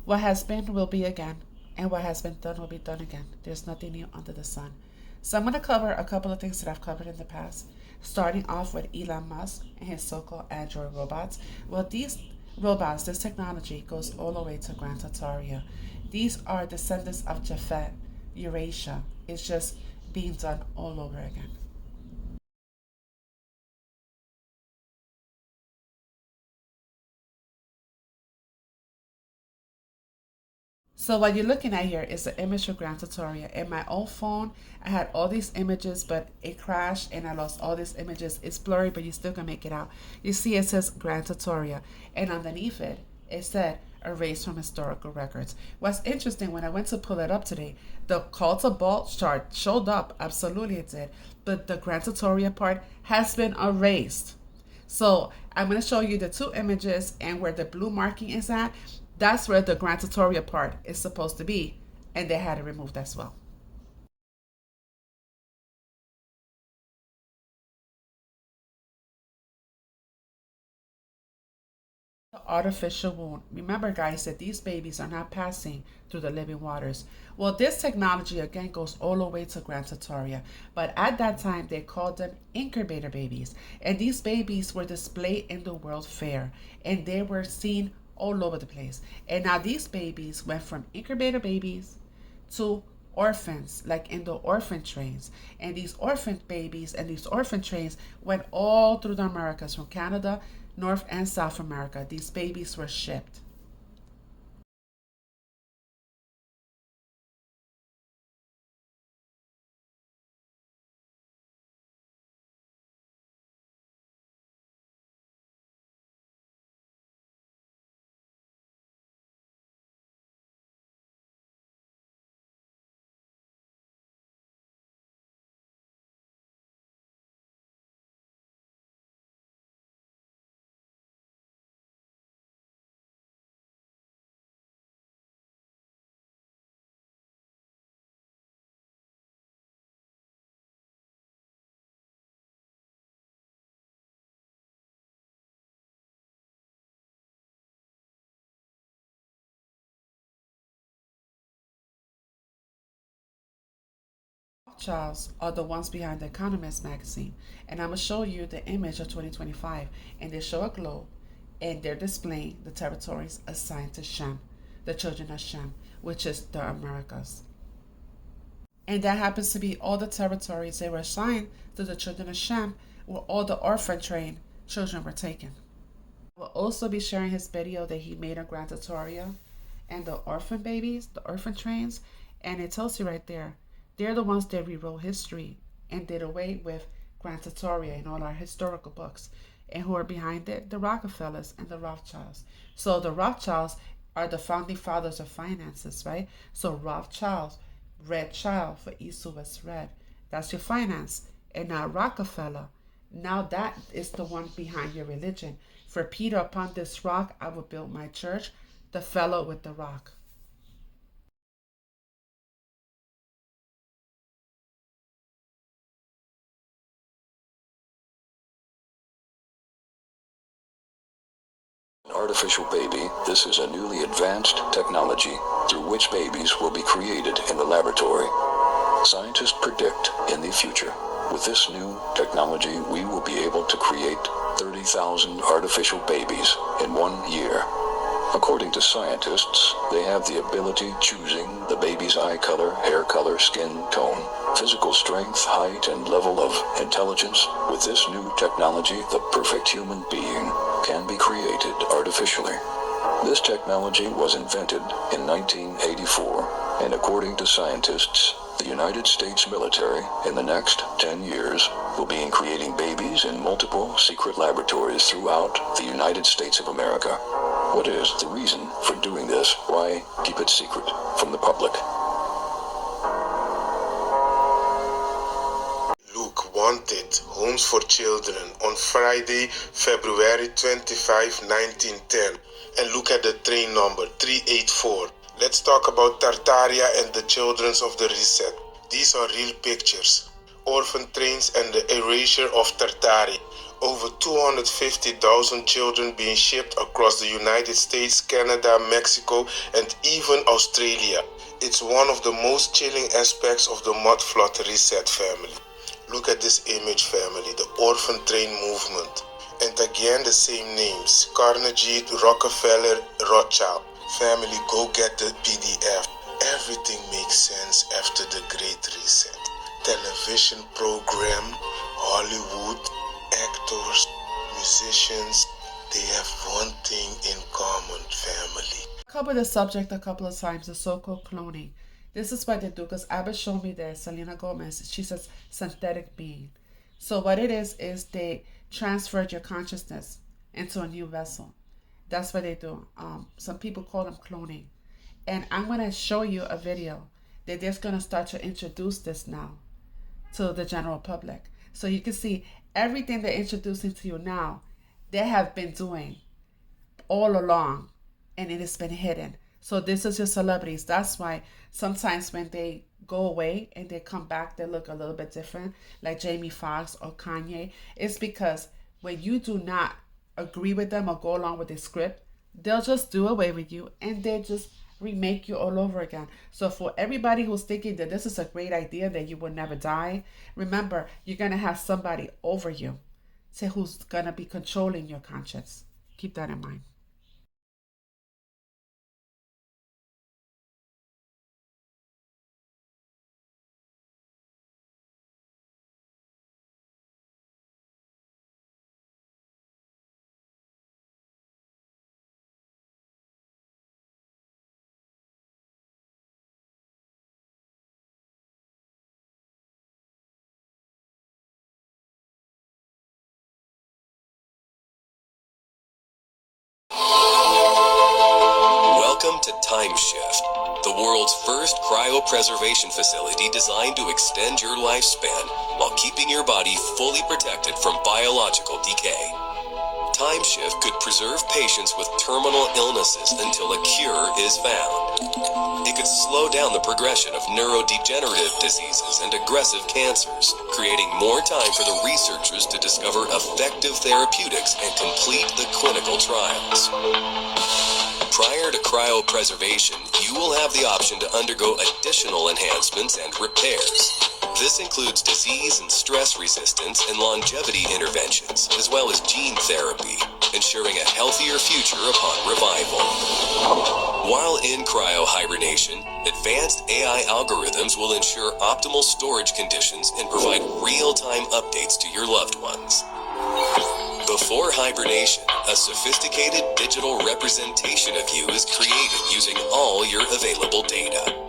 What has been will be again, and what has been done will be done again. There's nothing new under the sun. So I'm going to cover a couple of things that I've covered in the past, starting off with Elon Musk and his so-called Android robots. Well, these robots, this technology goes all the way to Gran Tartaria. These are descendants of Japhet, Eurasia. It's just being done all over again. So what you're looking at here is the image of Gran Tutoria. In my old phone, I had all these images, but it crashed and I lost all these images. It's blurry, but you still can make it out. You see it says Gran Tutoria, and underneath it, it said erased from historical records. What's interesting, when I went to pull it up today, the call to vault chart showed up. Absolutely it did. But the Gran Tutoria part has been erased. So I'm going to show you the two images and where the blue marking is at. That's where the Grand Tutorial part is supposed to be, and they had it removed as well. The artificial wound. Remember, guys, that these babies are not passing through the living waters. Well, this technology again goes all the way to Grand Tutoria, but at that time they called them incubator babies, and these babies were displayed in the World Fair, and they were seen all over the place. And now these babies went from incubator babies to orphans, like in the orphan trains. And these orphan babies and these orphan trains went all through the Americas, from Canada, North and South America. These babies were shipped. Charles are the ones behind the Economist magazine, and I'm gonna show you the image of 2025, and they show a globe, and they're displaying the territories assigned to Shem, the children of Shem, which is the Americas. And that happens to be all the territories they were assigned to the children of Shem, where all the orphan trained children were taken. We'll also be sharing his video that he made on Grand Tutorial and the orphan babies, the orphan trains, and it tells you right there, they're the ones that rewrote history and did away with Grand Tutorial in all our historical books. And who are behind it? The Rockefellers and the Rothschilds. So the Rothschilds are the founding fathers of finances, right? So Rothschilds, red child for East to West red. That's your finance. And now Rockefeller, now that is the one behind your religion. For Peter, upon this rock I will build my church, the fellow with the rock. An artificial baby, this is a newly advanced technology through which babies will be created in the laboratory. Scientists predict in the future, with this new technology, we will be able to create 30,000 artificial babies in 1 year. According to scientists, they have the ability choosing the baby's eye color, hair color, skin tone, physical strength, height, and level of intelligence. With this new technology, the perfect human being can be created artificially. This technology was invented in 1984, and according to scientists, the United States military in the next 10 years will be creating babies in multiple secret laboratories throughout the United States of America. What is the reason for doing this? Why keep it secret from the public? Luke wanted Homes for Children on Friday, February 25, 1910. And look at the train number 384. Let's talk about Tartaria and the children of the reset. These are real pictures. Orphan trains and the erasure of Tartaria. Over 250,000 children being shipped across the United States, Canada, Mexico, and even Australia. It's one of the most chilling aspects of the mud flood reset, family. Look at this image, family, the orphan train movement. And again, the same names, Carnegie, Rockefeller, Rothschild. Family, go get the PDF. Everything makes sense after the Great Reset. Television program, Hollywood, actors, musicians, they have one thing in common, family. Covered the subject a couple of times, the so-called cloning. This is what they do, because Abbott showed me this, Selena Gomez. She says synthetic being. So what it is they transferred your consciousness into a new vessel. That's what they do. Some people call them cloning. And I'm going to show you a video that they're going to start to introduce this now to the general public. So you can see everything they're introducing to you now, they have been doing all along, and it has been hidden. So this is your celebrities. That's why sometimes when they go away and they come back, they look a little bit different, like Jamie Foxx or Kanye. It's because when you do not agree with them or go along with the script, they'll just do away with you and they just remake you all over again. So for everybody who's thinking that this is a great idea, that you will never die, remember, you're going to have somebody over you, say, who's going to be controlling your conscience. Keep that in mind. Welcome to Time Shift, the world's first cryopreservation facility designed to extend your lifespan while keeping your body fully protected from biological decay. Time Shift could preserve patients with terminal illnesses until a cure is found. It could slow down the progression of neurodegenerative diseases and aggressive cancers, creating more time for the researchers to discover effective therapeutics and complete the clinical trials. Prior to cryopreservation, you will have the option to undergo additional enhancements and repairs. This includes disease and stress resistance and longevity interventions, as well as gene therapy, ensuring a healthier future upon revival. While in cryohibernation, advanced AI algorithms will ensure optimal storage conditions and provide real-time updates to your loved ones. Before hibernation, a sophisticated digital representation of you is created using all your available data.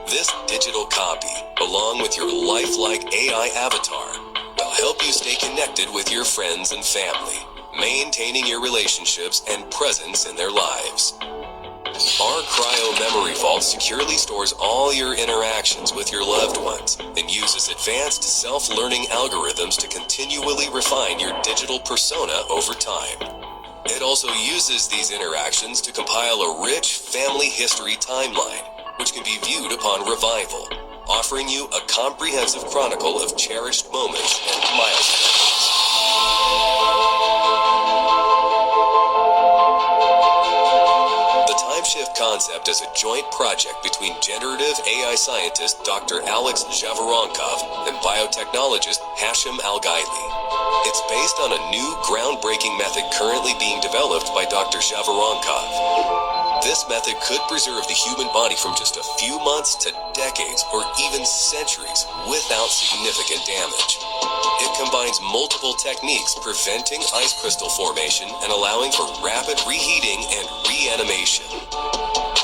This digital copy, along with your lifelike AI avatar, will help you stay connected with your friends and family, maintaining your relationships and presence in their lives. Our Cryo Memory Vault securely stores all your interactions with your loved ones and uses advanced self-learning algorithms to continually refine your digital persona over time. It also uses these interactions to compile a rich family history timeline, which can be viewed upon revival, offering you a comprehensive chronicle of cherished moments and milestones. Shift concept is a joint project between generative AI scientist Dr. Alex Zhavoronkov and biotechnologist Hashim Al-Ghaili. It's based on a new groundbreaking method currently being developed by Dr. Zhavoronkov. This method could preserve the human body from just a few months to decades or even centuries without significant damage. It combines multiple techniques preventing ice crystal formation and allowing for rapid reheating and reanimation.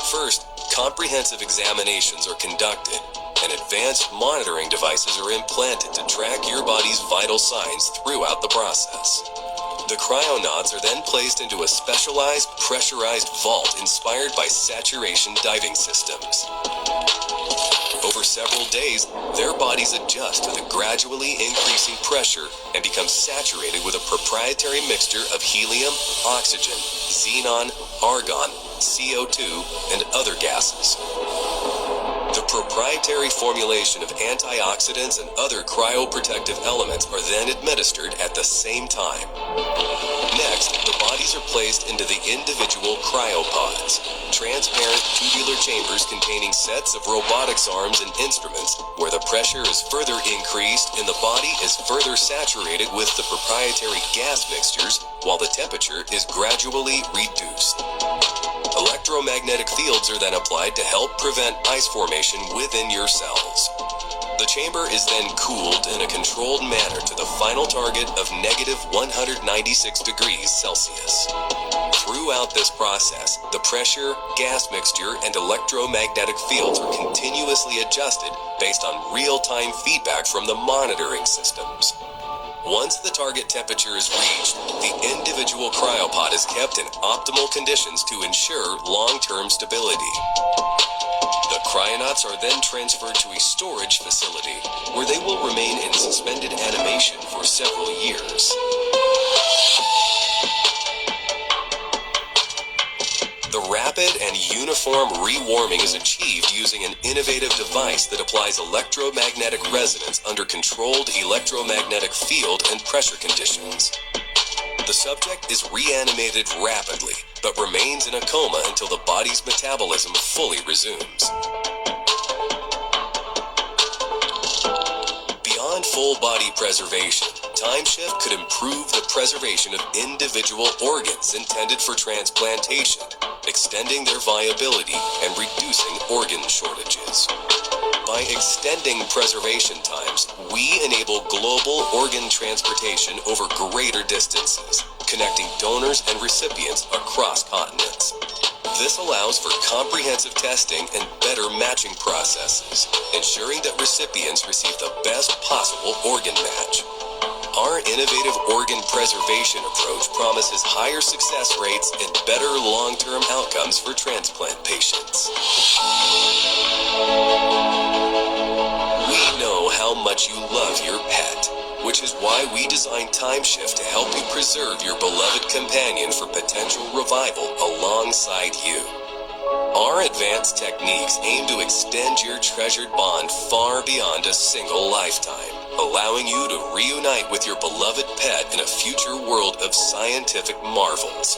First, comprehensive examinations are conducted, and advanced monitoring devices are implanted to track your body's vital signs throughout the process. The cryonauts are then placed into a specialized, pressurized vault inspired by saturation diving systems. Over several days, their bodies adjust to the gradually increasing pressure and become saturated with a proprietary mixture of helium, oxygen, xenon, argon, CO2, and other gases. The proprietary formulation of antioxidants and other cryoprotective elements are then administered at the same time. Next, the bodies are placed into the individual cryopods, transparent tubular chambers containing sets of robotics arms and instruments, where the pressure is further increased and the body is further saturated with the proprietary gas mixtures, while the temperature is gradually reduced. Electromagnetic fields are then applied to help prevent ice formation within your cells. The chamber is then cooled in a controlled manner to the final target of negative 196 degrees Celsius. Throughout this process, the pressure, gas mixture, and electromagnetic fields are continuously adjusted based on real-time feedback from the monitoring systems. Once the target temperature is reached, the individual cryopod is kept in optimal conditions to ensure long-term stability. The cryonauts are then transferred to a storage facility, where they will remain in suspended animation for several years. The rapid and uniform rewarming is achieved using an innovative device that applies electromagnetic resonance under controlled electromagnetic field and pressure conditions. The subject is reanimated rapidly, but remains in a coma until the body's metabolism fully resumes. Beyond full body preservation, time shift could improve the preservation of individual organs intended for transplantation, extending their viability and reducing organ shortages. By extending preservation times, we enable global organ transportation over greater distances, connecting donors and recipients across continents. This allows for comprehensive testing and better matching processes, ensuring that recipients receive the best possible organ match. Our innovative organ preservation approach promises higher success rates and better long-term outcomes for transplant patients. We know how much you love your pet, which is why we designed TimeShift to help you preserve your beloved companion for potential revival alongside you. Our advanced techniques aim to extend your treasured bond far beyond a single lifetime, allowing you to reunite with your beloved pet in a future world of scientific marvels.